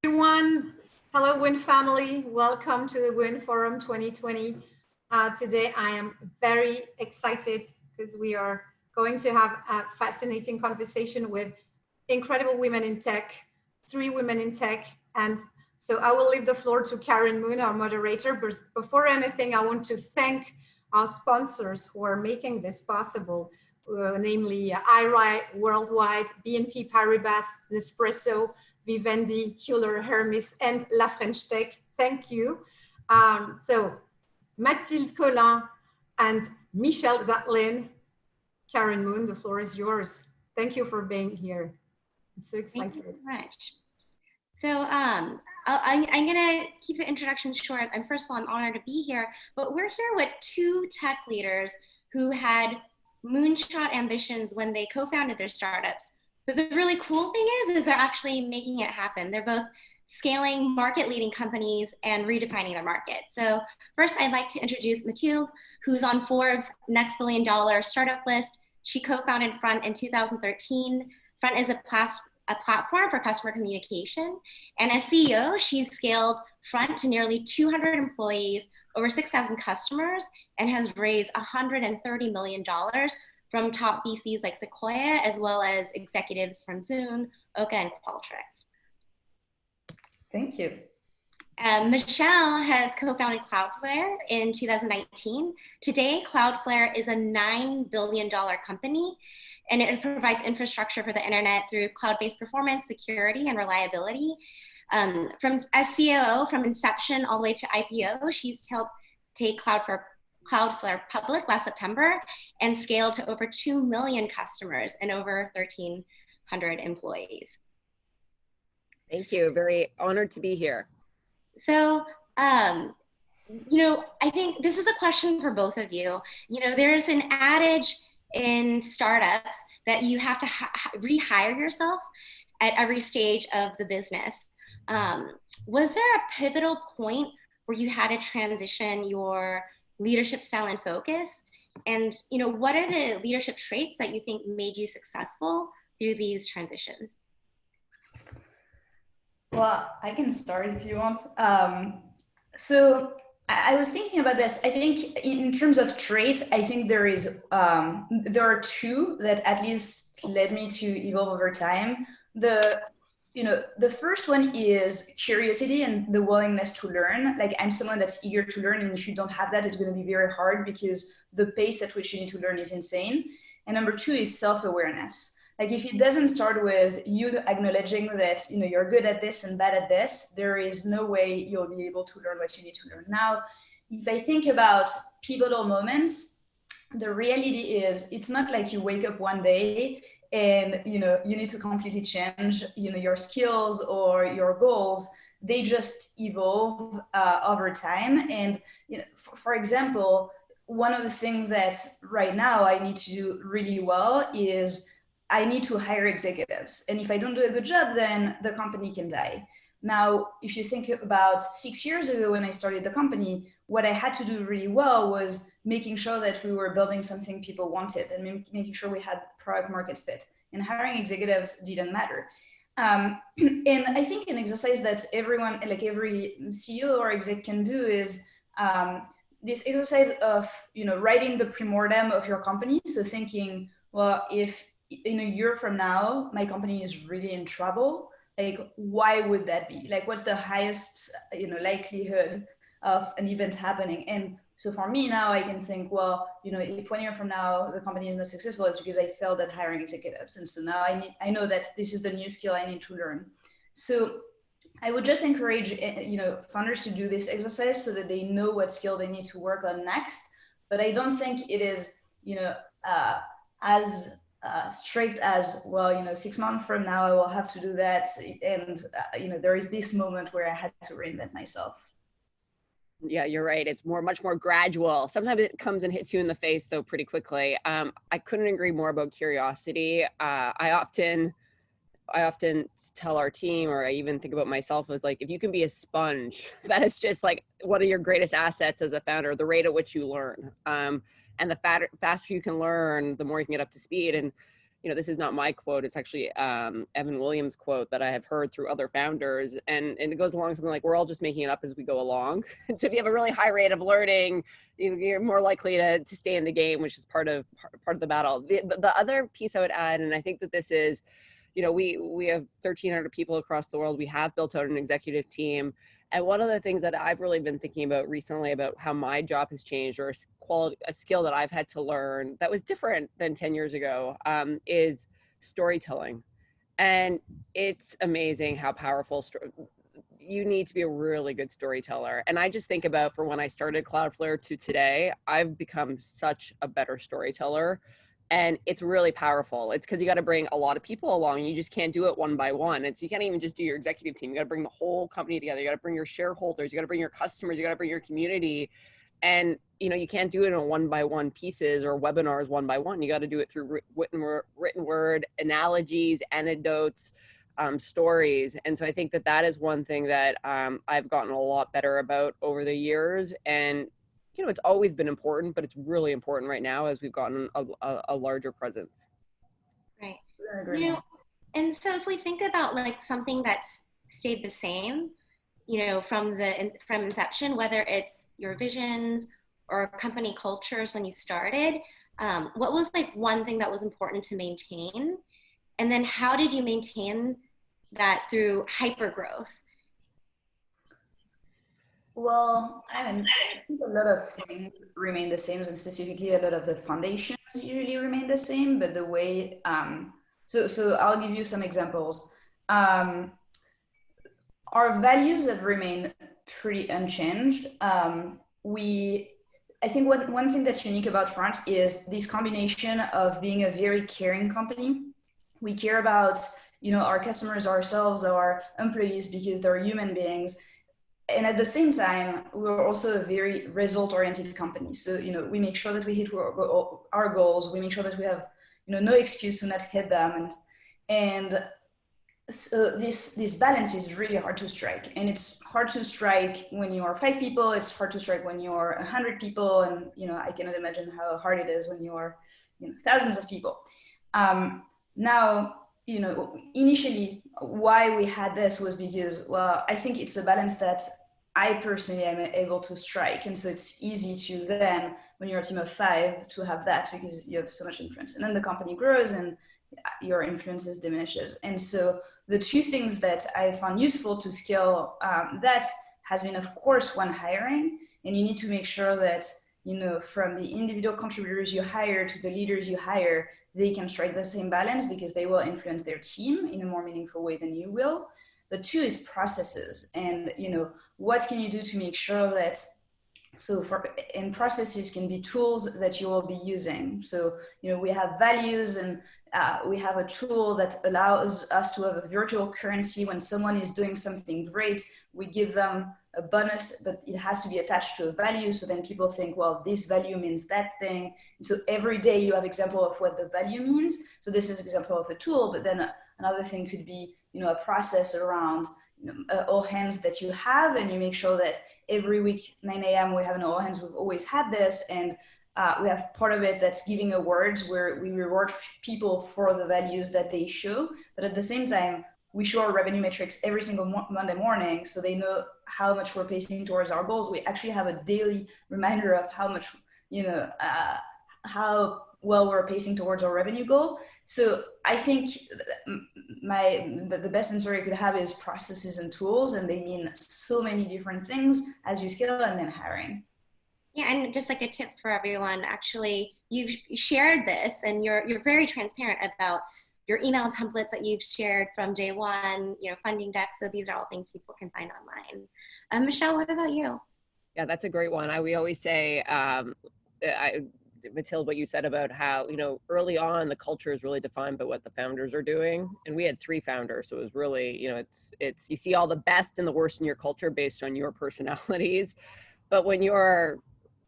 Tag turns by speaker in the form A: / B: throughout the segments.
A: Everyone. Hello, WIN family. Welcome to the WIN Forum 2020. Today, I am very excited because we are going to have a fascinating conversation with incredible women in tech, 3 women in tech. And so I will leave the floor to Karen Moon, our moderator. But before anything, I want to thank our sponsors who are making this possible, namely IRI Worldwide, BNP Paribas, Nespresso, Vivendi, Hewler Hermes, and La French Tech. Thank you. So Mathilde, Collin, and Michelle Zatlyn, Karen Moon, the floor is yours. Thank you for being here. I'm so excited.
B: Thank you so much. So I'm going to keep the introduction short. And first of all, I'm honored to be here. But we're here with 2 tech leaders who had moonshot ambitions when they co-founded their startups. But the really cool thing is they're actually making it happen. They're both scaling market-leading companies and redefining their market. So first, I'd like to introduce Mathilde, who's on Forbes' Next $1 Billion Startup list. She co-founded Front in 2013. Front is a platform for customer communication. And as CEO, she's scaled Front to nearly 200 employees, over 6,000 customers, and has raised $130 million from top VCs like Sequoia, as well as executives from Zoom, Oka, and Qualtrics.
C: Thank you.
B: Michelle has co-founded Cloudflare in 2019. Today, Cloudflare is a $9 billion company, and it provides infrastructure for the internet through cloud-based performance, security, and reliability. As COO, from inception all the way to IPO, she's helped take Cloudflare public last September and scaled to over 2 million customers and over 1,300 employees.
D: Thank you. Very honored to be here.
B: So, I think this is a question for both of you. There's an adage in startups that you have to rehire yourself at every stage of the business. Was there a pivotal point where you had to transition your leadership style and focus? And, what are the leadership traits that you think made you successful through these transitions?
C: Well, I can start if you want. So I was thinking about this. I think in terms of traits, I think there are 2 that at least led me to evolve over time. The first one is curiosity and the willingness to learn. Like, I'm someone that's eager to learn, and if you don't have that, it's going to be very hard because the pace at which you need to learn is insane. And number 2 is self-awareness. Like, if it doesn't start with you acknowledging that, you're good at this and bad at this, there is no way you'll be able to learn what you need to learn. Now, if I think about pivotal moments, the reality is it's not like you wake up one day and, you need to completely change, your skills or your goals. They just evolve over time. And, for example, one of the things that right now I need to do really well is I need to hire executives. And if I don't do a good job, then the company can die. Now, if you think about 6 years ago when I started the company, what I had to do really well was making sure that we were building something people wanted and making sure we had product market fit. And hiring executives didn't matter. And I think an exercise that everyone, like every CEO or exec can do is this exercise of, writing the primordium of your company. So thinking, well, if in a year from now, my company is really in trouble, like, why would that be? Like, what's the highest, likelihood of an event happening? And so for me now, I can think, well, if 1 year from now, the company is not successful, it's because I failed at hiring executives. And so now I know that this is the new skill I need to learn. So I would just encourage, founders to do this exercise so that they know what skill they need to work on next. But I don't think it is, as strict as, well, 6 months from now, I will have to do that. And, there is this moment where I had to reinvent myself.
D: Yeah, you're right. It's much more gradual. Sometimes it comes and hits you in the face, though, pretty quickly. I couldn't agree more about curiosity. I often tell our team, or I even think about myself as, like, if you can be a sponge, that is just like one of your greatest assets as a founder, the rate at which you learn. And the faster you can learn, the more you can get up to speed. And this is not my quote, it's actually Evan Williams' quote that I have heard through other founders. And it goes along something like, we're all just making it up as we go along. So if you have a really high rate of learning, you're more likely to stay in the game, which is part of the battle. The other piece I would add, and I think that this is, we have 1,300 people across the world. We have built out an executive team. And one of the things that I've really been thinking about recently about how my job has changed, or a skill that I've had to learn that was different than 10 years ago, is storytelling. And it's amazing how powerful you need to be a really good storyteller. And I just think about, from when I started Cloudflare to today, I've become such a better storyteller. And it's really powerful. It's because you got to bring a lot of people along. You just can't do it one by one. You can't even just do your executive team. You got to bring the whole company together. You got to bring your shareholders. You got to bring your customers. You got to bring your community. And, you can't do it in one by one pieces or webinars one by one. You got to do it through written word, analogies, anecdotes, stories. And so I think that is one thing that I've gotten a lot better about over the years. And it's always been important, but it's really important right now as we've gotten a larger presence.
B: Right. And so if we think about like something that's stayed the same, from inception, whether it's your visions or company cultures when you started, what was like one thing that was important to maintain? And then how did you maintain that through hyper growth?
C: Well, I think a lot of things remain the same, and specifically a lot of the foundations usually remain the same, but the way, so I'll give you some examples. Our values have remained pretty unchanged. I think one thing that's unique about France is this combination of being a very caring company. We care about, our customers, ourselves, our employees, because they're human beings. And at the same time, we're also a very result-oriented company. So, we make sure that we hit our goals. We make sure that we have, no excuse to not hit them. And so this balance is really hard to strike. And it's hard to strike when you are 5 people. It's hard to strike when you're 100 people. And, I cannot imagine how hard it is when you are, thousands of people. Now, initially why we had this was because, well, I think it's a balance that I personally am able to strike. And so it's easy to then, when you're a team of 5, to have that because you have so much influence. And then the company grows and your influence diminishes. And so the two things that I found useful to scale that has been, of course, one, hiring. And you need to make sure that, from the individual contributors you hire to the leaders you hire, they can strike the same balance because they will influence their team in a more meaningful way than you will. The 2 is processes. And, what can you do to make sure that, and processes can be tools that you will be using. So, we have values, and we have a tool that allows us to have a virtual currency. When someone is doing something great, we give them a bonus, but it has to be attached to a value. So then people think, well, this value means that thing. And so every day you have example of what the value means. So this is an example of a tool, but then another thing could be, a process around all hands that you have, and you make sure that every week, 9 a.m., we have an all hands. We've always had this. And we have part of it that's giving awards where we reward people for the values that they show. But at the same time, we show our revenue metrics every single Monday morning, so they know how much we're pacing towards our goals. We actually have a daily reminder of how much, how well we're pacing towards our revenue goal. So I think the best answer I could have is processes and tools, and they mean so many different things as you scale, and then hiring.
B: Yeah, and just like a tip for everyone, actually, you've shared this, and you're very transparent about your email templates that you've shared from day one, funding decks. So these are all things people can find online. Michelle, what about you?
D: Yeah, that's a great one. We always say, Mathilde, what you said about how, early on the culture is really defined by what the founders are doing. And we had 3 founders. So it was really, it's you see all the best and the worst in your culture based on your personalities. But when you're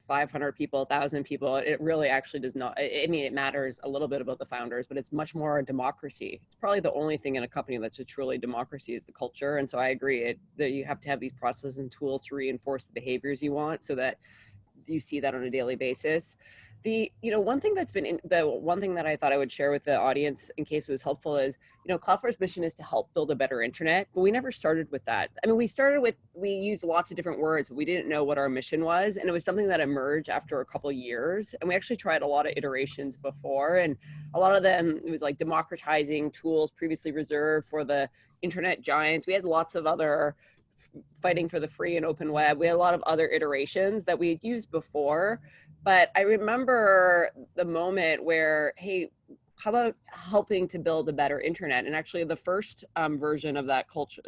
D: 500 people, 1,000 people, it really actually does not, it matters a little bit about the founders, but it's much more a democracy. It's probably the only thing in a company that's a truly democracy is the culture. And so I agree that you have to have these processes and tools to reinforce the behaviors you want so that you see that on a daily basis. One thing that's been the one thing that I thought I would share with the audience in case it was helpful is, Cloudflare's mission is to help build a better internet, but we never started with that. I mean, we used lots of different words, but we didn't know what our mission was. And it was something that emerged after a couple of years. And we actually tried a lot of iterations before. And a lot of them, it was like democratizing tools previously reserved for the internet giants. We had lots of other fighting for the free and open web. We had a lot of other iterations that we had used before. But I remember the moment where, hey, how about helping to build a better internet? And actually the first version of that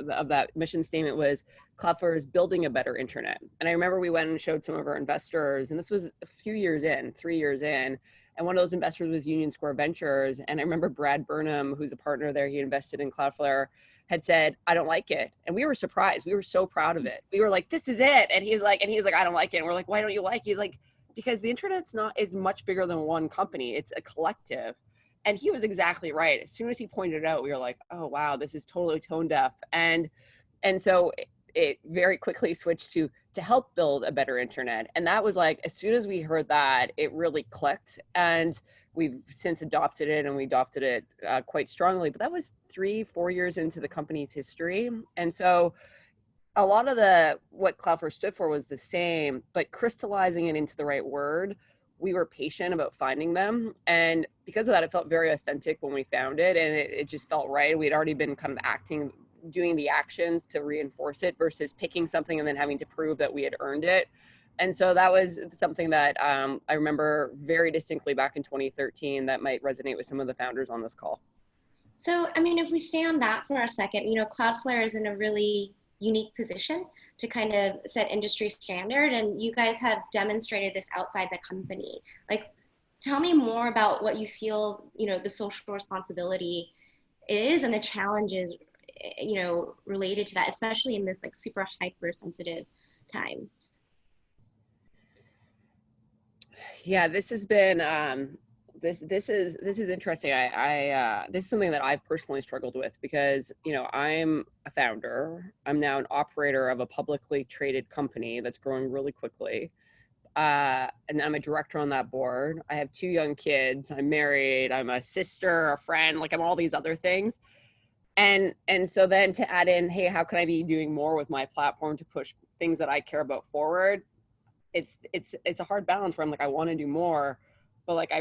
D: of that mission statement was Cloudflare is building a better internet. And I remember we went and showed some of our investors, and this was a few years in, 3 years in, and one of those investors was Union Square Ventures. And I remember Brad Burnham, who's a partner there, he invested in Cloudflare, had said, I don't like it. And we were surprised. We were so proud of it. We were like, this is it. And he's like, I don't like it. And we're like, why don't you like it? He's like, because the internet's is much bigger than one company. It's a collective. And he was exactly right. As soon as he pointed it out, we were like, oh, wow, this is totally tone deaf. And so it very quickly switched to help build a better internet. And that was like, as soon as we heard that, it really clicked. And we've since adopted it, and we adopted it quite strongly. But that was 3-4 years into the company's history. And so a lot of what Cloudflare stood for was the same, but crystallizing it into the right word, we were patient about finding them. And because of that, it felt very authentic when we found it, and it just felt right. We'd already been kind of doing the actions to reinforce it versus picking something and then having to prove that we had earned it. And so that was something that I remember very distinctly back in 2013 that might resonate with some of the founders on this call.
B: So, I mean, if we stay on that for a second, Cloudflare is in a really unique position to kind of set industry standard, and you guys have demonstrated this outside the company. Like, tell me more about what you feel, the social responsibility is and the challenges, related to that, especially in this like super hypersensitive time.
D: Yeah, this has been this is interesting. This is something that I've personally struggled with because, I'm a founder. I'm now an operator of a publicly traded company that's growing really quickly. And I'm a director on that board. I have 2 young kids. I'm married. I'm a sister, a friend, like I'm all these other things. And so then to add in, hey, how can I be doing more with my platform to push things that I care about forward? It's a hard balance where I'm like, I want to do more, but like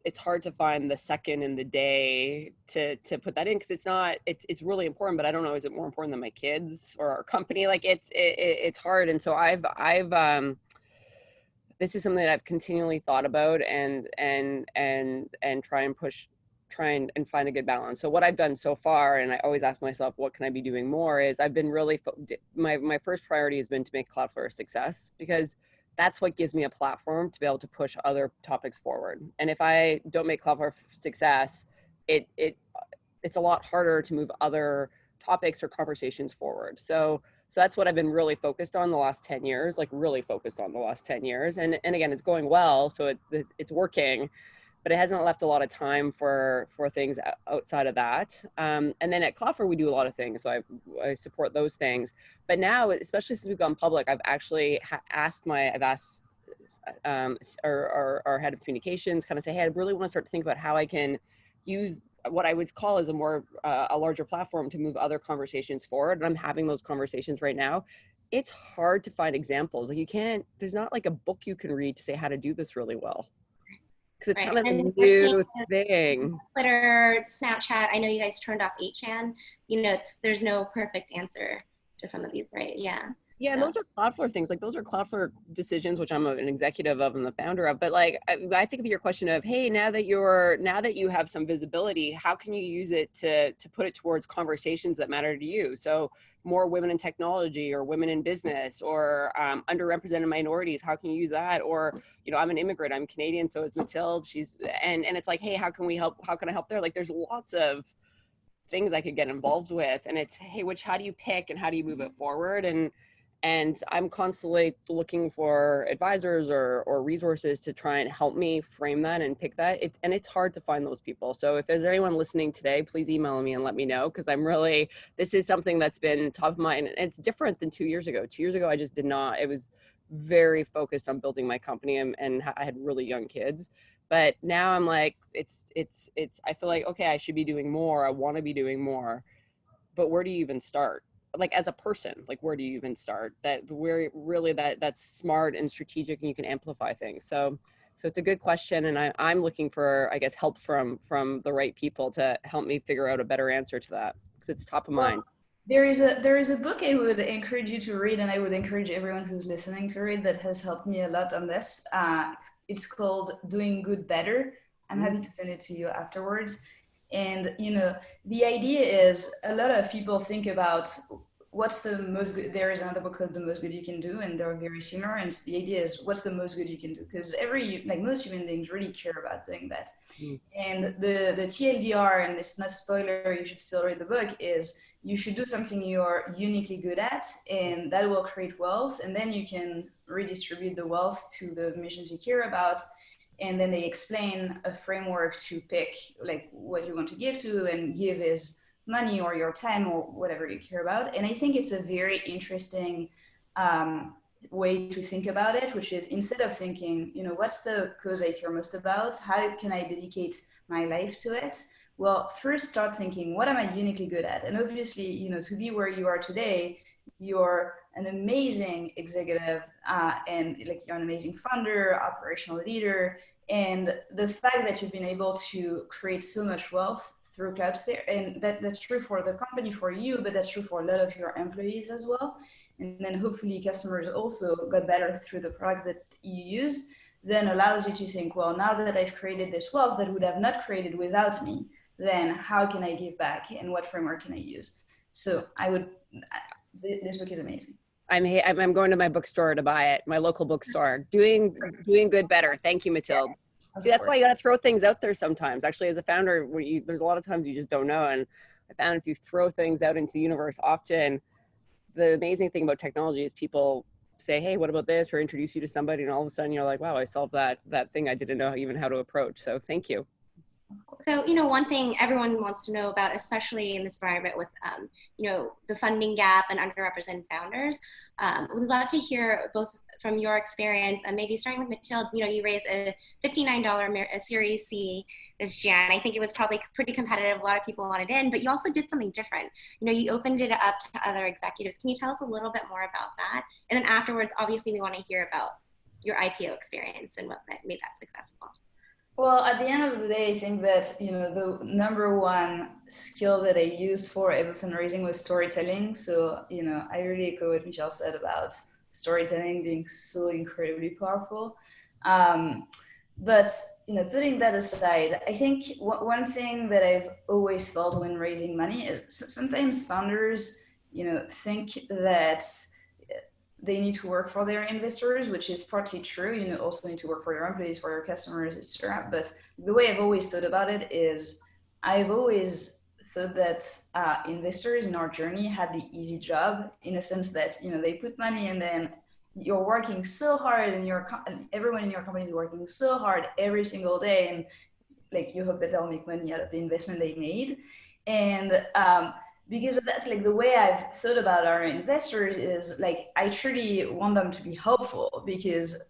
D: it's hard to find the second in the day to put that in, because it's really important, but I don't know, is it more important than my kids or our company? Like it's hard. And so I've this is something that I've continually thought about and try and find a good balance. So what I've done so far, and I always ask myself, what can I be doing more, is I've been really, my first priority has been to make Cloudflare a success, because that's what gives me a platform to be able to push other topics forward. And if I don't make Cloudflare a success, it's a lot harder to move other topics or conversations forward. So that's what I've been really focused on the last 10 years, like really focused on the last 10 years. And again, it's going well, so it's working, but it hasn't left a lot of time for things outside of that. And then at Cloudflare, we do a lot of things. So I support those things. But now, especially since we've gone public, I've actually asked our head of communications, kind of say, hey, I really want to start to think about how I can use what I would call as a larger platform to move other conversations forward. And I'm having those conversations right now. It's hard to find examples. Like there's not like a book you can read to say how to do this really well, because it's kind of a new thing.
B: Twitter, Snapchat, I know you guys turned off 8chan. There's no perfect answer to some of these, right? Yeah.
D: Yeah, and those are Cloudflare things. Like those are Cloudflare decisions, which I'm an executive of and the founder of. But like, I think of your question of, hey, now that you have some visibility, how can you use it to put it towards conversations that matter to you? So more women in technology, or women in business, or underrepresented minorities. How can you use that? Or, I'm an immigrant. I'm Canadian. So is Mathilde. And it's like, hey, how can we help? How can I help there? Like, there's lots of things I could get involved with. And it's, hey, how do you pick and how do you move it forward? And I'm constantly looking for advisors or resources to try and help me frame that and pick that. And it's hard to find those people. So if there's anyone listening today, please email me and let me know, because this is something that's been top of mind. And it's different than 2 years ago. 2 years ago, I just did not, it was very focused on building my company, and I had really young kids. But now I'm like, I feel like, okay, I should be doing more. I want to be doing more, but where do you even start? Like as a person, like where do you even start? That where really that's smart and strategic, and you can amplify things. So it's a good question, and I'm looking for, I guess, help from the right people to help me figure out a better answer to that, because it's top of mind.
C: There is a book I would encourage you to read, and I would encourage everyone who's listening to read, that has helped me a lot on this. It's called Doing Good Better. I'm happy to send it to you afterwards. And the idea is, a lot of people think about what's the most good. There is another book called The Most Good You Can Do, and they're very similar. And the idea is, what's the most good you can do? Because most human beings really care about doing that. And the TLDR, and it's not spoiler, you should still read the book, is you should do something you're uniquely good at, and that will create wealth, and then you can redistribute the wealth to the missions you care about. And then they explain a framework to pick like what you want to give to, and give is money or your time or whatever you care about. And I think it's a very interesting way to think about it, which is, instead of thinking, what's the cause I care most about? How can I dedicate my life to it? Well, first start thinking, what am I uniquely good at? And obviously, to be where you are today, you're an amazing executive, and like you're an amazing founder, operational leader. And the fact that you've been able to create so much wealth through Cloudflare, and that's true for the company, for you, but that's true for a lot of your employees as well. And then hopefully customers also got better through the product that you used, then allows you to think, well, now that I've created this wealth that would have not created without me, then how can I give back, and what framework can I use? So this book is amazing.
D: I'm going to my bookstore to buy it, my local bookstore. Doing good better. Thank you, Mathilde. Yeah, see, that's why you got to throw things out there sometimes. Actually, as a founder, there's a lot of times you just don't know. And I found if you throw things out into the universe, often the amazing thing about technology is people say, hey, what about this? Or introduce you to somebody, and all of a sudden you're like, wow, I solved that thing I didn't know even how to approach. So thank you.
B: So, one thing everyone wants to know about, especially in this environment with, the funding gap and underrepresented founders, we'd love to hear both from your experience, and maybe starting with Mathilde. You raised a $59 Series C this Jan. I think it was probably pretty competitive. A lot of people wanted in, but you also did something different. You opened it up to other executives. Can you tell us a little bit more about that? And then afterwards, obviously, we want to hear about your IPO experience and what made that successful.
C: Well, at the end of the day, I think that, the number one skill that I used for ever fundraising was storytelling. So, I really echo what Michelle said about storytelling being so incredibly powerful. But, putting that aside, I think one thing that I've always felt when raising money is sometimes founders, think that they need to work for their investors, which is partly true. You also need to work for your employees, for your customers, etc. But the way I've always thought about it is, I've always thought that investors in our journey had the easy job, in a sense that they put money, and then you're working so hard, and everyone in your company is working so hard every single day, and like you hope that they'll make money out of the investment they made. And because of that, like the way I've thought about our investors is like, I truly want them to be helpful, because,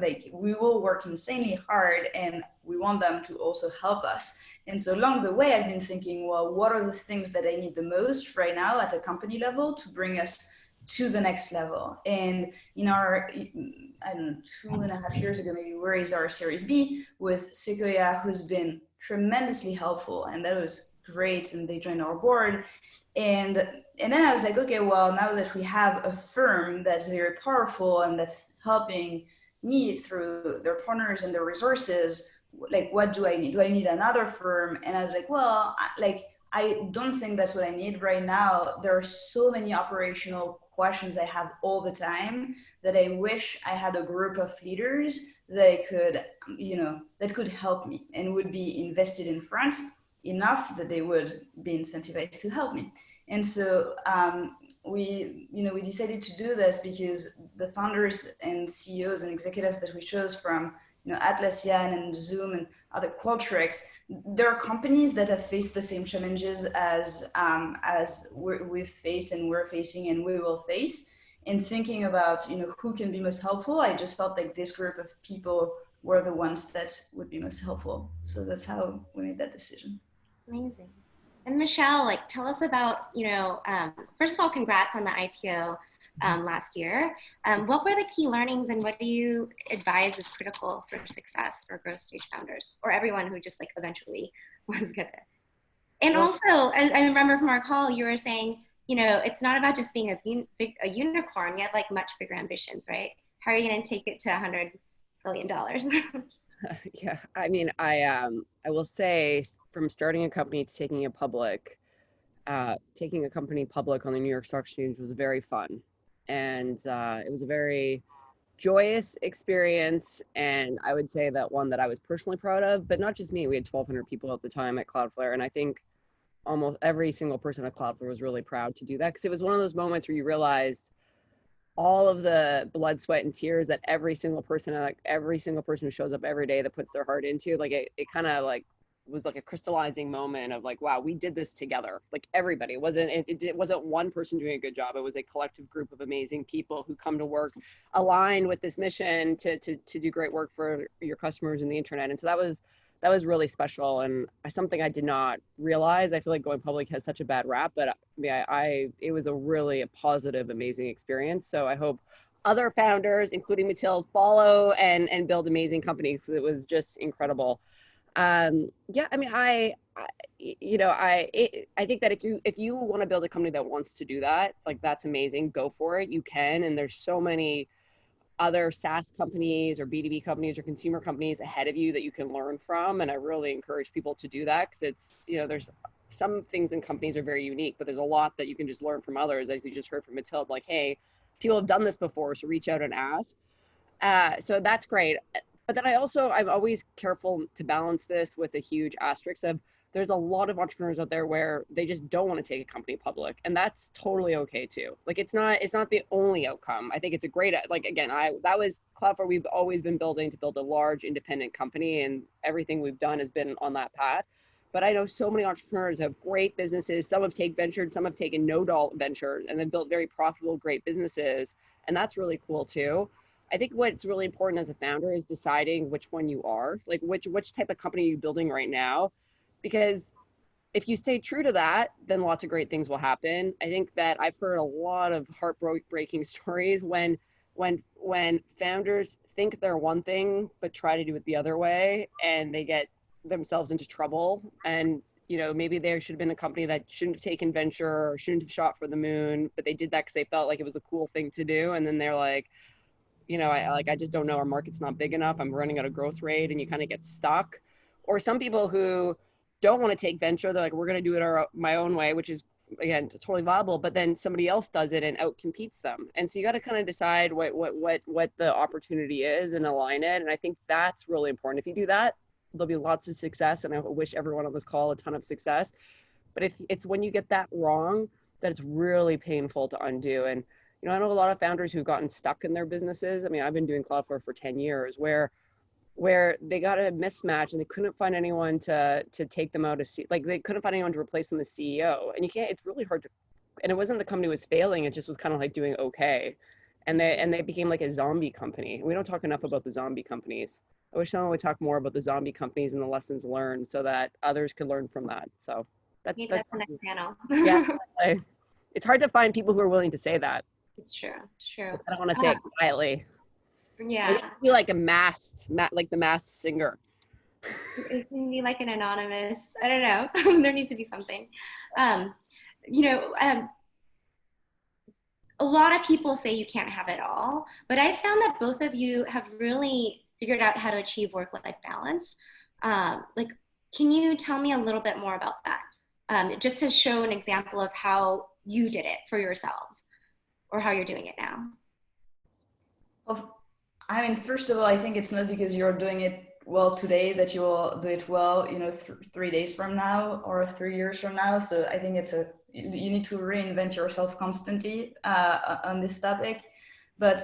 C: like we will work insanely hard, and we want them to also help us. And so along the way, I've been thinking, well, what are the things that I need the most right now at a company level to bring us to the next level? And in our, I don't know, 2.5 years ago, maybe, we raised our Series B with Sequoia, who's been tremendously helpful, and that was great. And they joined our board. And then I was like, okay, well, now that we have a firm that's very powerful and that's helping me through their partners and their resources, like, what do I need? Do I need another firm? And I was like, well, I don't think that's what I need right now. There are so many operational questions I have all the time that I wish I had a group of leaders that could, that could help me and would be invested in front enough that they would be incentivized to help me. And so we decided to do this because the founders and CEOs and executives that we chose from, Atlassian and Zoom and other Qualtrics, there are companies that have faced the same challenges as we've faced, and we're facing, and we will face. in thinking about, you know, who can be most helpful, I just felt like this group of people were the ones that would be most helpful. So that's how we made that decision.
B: Amazing. And Michelle, like, tell us about, you know, first of all, congrats on the IPO last year. What were the key learnings, and what do you advise is critical for success for growth stage founders, or everyone who just like eventually wants to get there? And
D: Well,
B: also, I remember from our call, you were saying, you know, it's not about just being a unicorn. You have like much bigger ambitions, right? How are you going to take it to $100 billion?
D: yeah, I mean, I will say, from starting a company to taking it public, taking a company public on the New York Stock Exchange was very fun, and it was a very joyous experience, and I would say that one that I was personally proud of. But not just me. We had 1,200 people at the time at Cloudflare, and I think almost every single person at Cloudflare was really proud to do that, because it was one of those moments where you realized all of the blood, sweat, and tears that every single person, like every single person who shows up every day that puts their heart into, like it kind of like was like a crystallizing moment of like, wow, we did this together. Like everybody, it wasn't one person doing a good job. It was a collective group of amazing people who come to work aligned with this mission to do great work for your customers and the internet. And so that was really special, and something I did not realize. I feel like going public has such a bad rap, but it was a positive, amazing experience. So I hope other founders, including Mathilde, follow and build amazing companies. It was just incredible. Yeah, I mean, I think that if you want to build a company that wants to do that, like that's amazing. Go for it. You can, and there's so many other SaaS companies or B2B companies or consumer companies ahead of you that you can learn from. And I really encourage people to do that, because it's, you know, there's some things in companies are very unique, but there's a lot that you can just learn from others. As you just heard from Mathilde, like, hey, people have done this before, so reach out and ask. So that's great. But then I'm always careful to balance this with a huge asterisk of, there's a lot of entrepreneurs out there where they just don't want to take a company public, and that's totally okay too. Like it's not the only outcome. I think it's a great, like, again, that was Cloudflare. We've always been building to build a large independent company, and everything we've done has been on that path. But I know so many entrepreneurs have great businesses. Some have ventured, some have taken no ventures, and then built very profitable, great businesses. And that's really cool too. I think what's really important as a founder is deciding which one you are, like which type of company you're building right now. Because if you stay true to that, then lots of great things will happen. I think that I've heard a lot of heartbreaking stories when founders think they're one thing but try to do it the other way, and they get themselves into trouble. And you know, maybe there should have been a company that shouldn't have taken venture or shouldn't have shot for the moon, but they did that because they felt like it was a cool thing to do. And then they're like, you know, I just don't know, our market's not big enough, I'm running at a growth rate, and you kind of get stuck. Or some people who don't want to take venture, they're like, we're going to do it my own way, which is, again, totally viable, but then somebody else does it and out competes them. And so you got to kind of decide what the opportunity is and align it. And I think that's really important. If you do that, there'll be lots of success, and I wish everyone on this call a ton of success. But if it's when you get that wrong, that it's really painful to undo. And you know, I know a lot of founders who've gotten stuck in their businesses. I mean, I've been doing Cloudflare for 10 years where they got a mismatch and they couldn't find anyone to take them out like they couldn't find anyone to replace them as CEO. And it's really hard to, and it wasn't the company was failing, it just was kind of like doing okay. And they became like a zombie company. We don't talk enough about the zombie companies. I wish someone would talk more about the zombie companies and the lessons learned so that others could learn from that. So that's
B: the next panel.
D: Yeah. It's hard to find people who are willing to say that.
B: It's true. It's true.
D: I don't want to say it quietly.
B: Yeah.
D: I feel like like the masked singer.
B: It can be like an anonymous, I don't know. There needs to be something. You know, a lot of people say you can't have it all, but I found that both of you have really figured out how to achieve work-life balance. Like, can you tell me a little bit more about that? Just to show an example of how you did it for yourselves, or how you're doing it now.
C: Well, I mean, first of all, I think it's not because you're doing it well today that you will do it well, you know, 3 days from now or 3 years from now. So I think you need to reinvent yourself constantly on this topic. But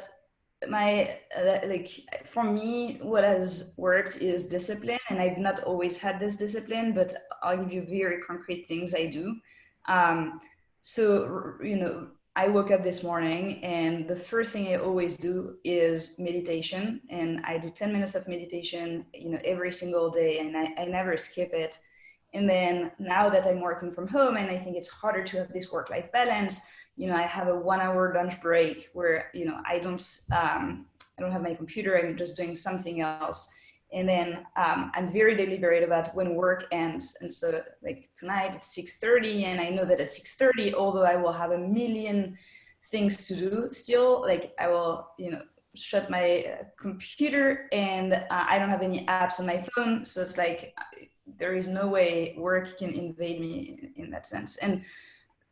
C: for me, what has worked is discipline, and I've not always had this discipline, but I'll give you very concrete things I do. So, you know, I woke up this morning and the first thing I always do is meditation, and I do 10 minutes of meditation, every single day, and I never skip it. And then now that I'm working from home and I think it's harder to have this work-life balance, I have a 1 hour lunch break where, I don't have my computer, I'm just doing something else. And then I'm very deliberate about when work ends. And so like tonight it's 6:30, and I know that at 6:30, although I will have a million things to do still, like I will, shut my computer, and I don't have any apps on my phone. So it's like, there is no way work can invade me in that sense. And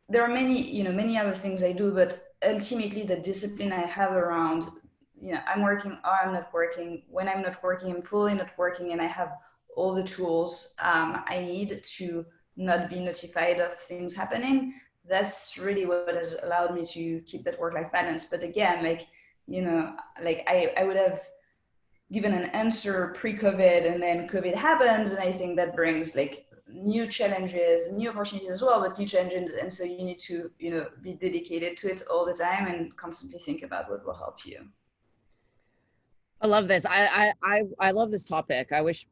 C: there are many other things I do, but ultimately the discipline I have around, I'm working or I'm not working. When I'm not working, I'm fully not working, and I have all the tools I need to not be notified of things happening. That's really what has allowed me to keep that work-life balance. But again, I would have given an answer pre-COVID, and then COVID happens, and I think that brings like new challenges, new opportunities as well, but new challenges. And so you need to, be dedicated to it all the time and constantly think about what will help you.
D: I love this. I love this topic. I wish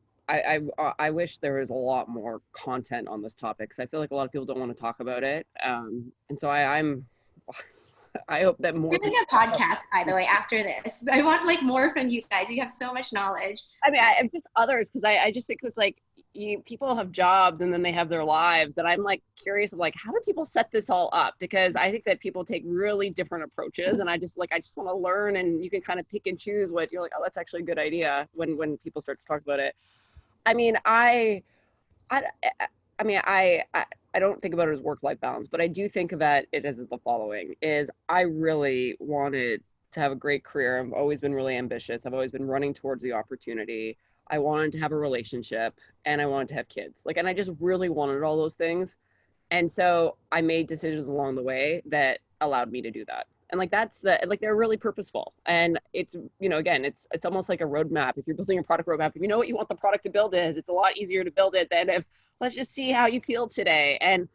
D: there was a lot more content on this topic, because I feel like a lot of people don't want to talk about it. And so I hope that more
B: doing a podcast, by the way, after this. I want like more from you guys. You have so much knowledge.
D: I mean, I'm just others, because I just think it's like people have jobs and then they have their lives, that I'm like curious of like, how do people set this all up? Because I think that people take really different approaches, and I just want to learn, and you can kind of pick and choose what you're like, oh, that's actually a good idea when people start to talk about it. I mean, I don't think about it as work-life balance, but I do think about it as the following: is I really wanted to have a great career. I've always been really ambitious. I've always been running towards the opportunity. I wanted to have a relationship, and I wanted to have kids. And I just really wanted all those things. And so I made decisions along the way that allowed me to do that. And they're really purposeful. And it's, again, it's almost like a roadmap. If you're building a product roadmap, if you know what you want the product to build is, it's a lot easier to build it than if, let's just see how you feel today. And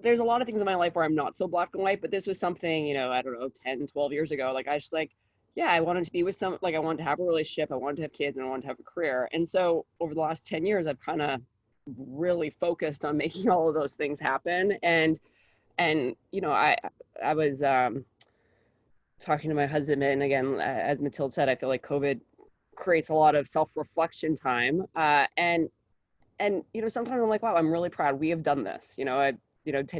D: there's a lot of things in my life where I'm not so black and white, but this was something, I don't know, 10, 12 years ago. I was just yeah, I wanted to be with I wanted to have a relationship, I wanted to have kids, and I wanted to have a career. And so over the last 10 years, I've kind of really focused on making all of those things happen. And I was talking to my husband, and again, as Mathilde said, I feel like COVID creates a lot of self-reflection time. And sometimes I'm like, wow, I'm really proud we have done this. 10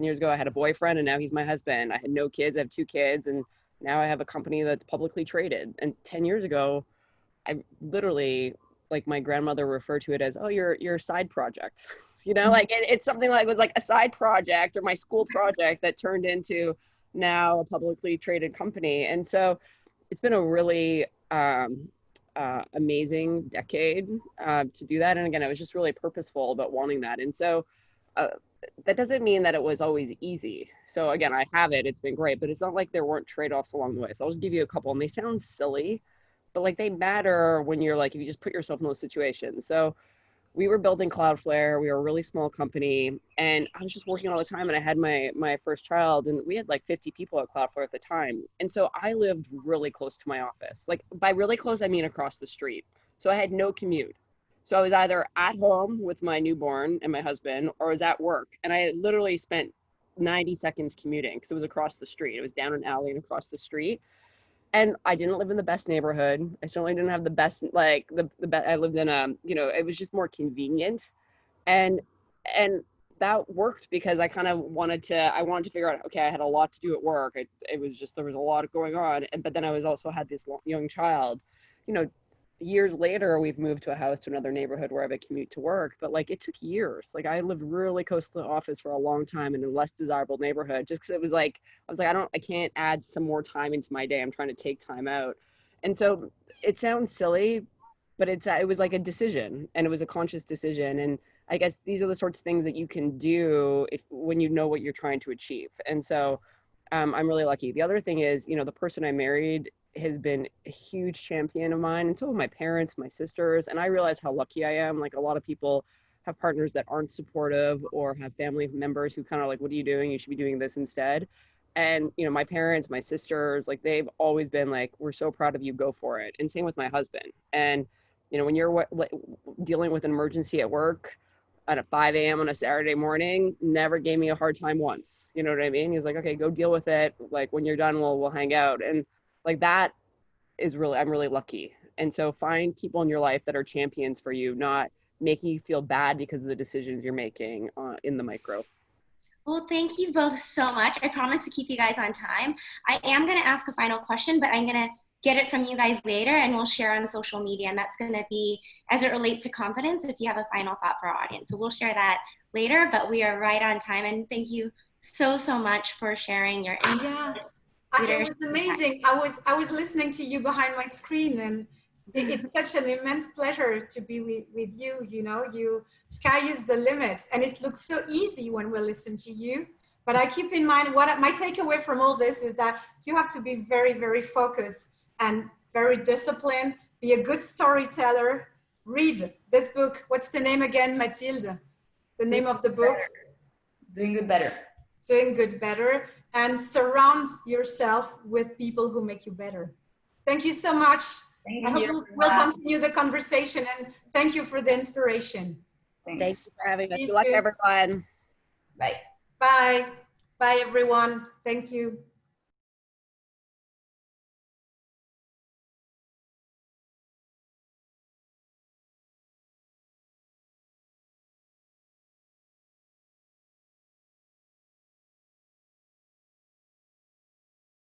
D: years ago, I had a boyfriend, and now he's my husband. I had no kids, I have 2 kids, and now I have a company that's publicly traded. And 10 years ago, I literally, like my grandmother referred to it as, oh, your side project. It's something like, it was like a side project or my school project that turned into now a publicly traded company. And so it's been a really amazing decade to do that. And again, I was just really purposeful about wanting that. And so that doesn't mean that it was always easy. So again, I have it, it's been great, but it's not like there weren't trade-offs along the way. So I'll just give you a couple, and they sound silly, but they matter when you're if you just put yourself in those situations. So we were building Cloudflare. We were a really small company, and I was just working all the time, and I had my first child, and we had 50 people at Cloudflare at the time. And so I lived really close to my office. By really close, I mean across the street. So I had no commute. So I was either at home with my newborn and my husband, or I was at work. And I literally spent 90 seconds commuting, because it was across the street. It was down an alley and across the street. And I didn't live in the best neighborhood. I certainly didn't have the best, the best. I lived in it was just more convenient. And that worked, because I kind of wanted to figure out, okay, I had a lot to do at work. It was just, there was a lot going on. But then I also had this young child. Years later, we've moved to a house to another neighborhood where I have a commute to work, but it took years. I lived really close to the office for a long time in a less desirable neighborhood, just because it was I was I can't add some more time into my day. I'm trying to take time out. And so it sounds silly, but it was like a decision, and it was a conscious decision. And I guess these are the sorts of things that you can do when you know what you're trying to achieve. And so I'm really lucky. The other thing is, the person I married has been a huge champion of mine, and so have my parents, my sisters, and I realize how lucky I am. A lot of people have partners that aren't supportive, or have family members who kind of what are you doing? You should be doing this instead. And, you know, my parents, my sisters, like they've always been like, we're so proud of you, go for it. And same with my husband. And, you know, when you're dealing with an emergency at work at a 5 a.m. on a Saturday morning, never gave me a hard time once. You know what I mean? He's like, okay, go deal with it. Like when you're done, we'll hang out. And like that is really, I'm really lucky. And so find people in your life that are champions for you, not making you feel bad because of the decisions you're making in the micro.
B: Well, thank you both so much. I promise to keep you guys on time. I am going to ask a final question, but I'm going to get it from you guys later and we'll share on social media. And that's going to be as it relates to confidence, if you have a final thought for our audience. So we'll share that later, but we are right on time. And thank you so much for sharing your insights.
A: Yes, it was amazing. I was listening to you behind my screen, and it's such an immense pleasure to be with you. You know, sky is the limit, and it looks so easy when we listen to you. But I keep in mind what my takeaway from all this is that you have to be very, very focused and very disciplined. Be a good storyteller. Read this book. What's the name again, Mathilde? The name of the book?
C: Doing Good Better.
A: Doing Good Better. And surround yourself with people who make you better. Thank you so much. I hope we'll continue the conversation, and thank you for the inspiration.
C: Thanks.
D: For having us. Good luck, everyone.
C: Bye.
A: Bye. Bye, everyone. Thank you.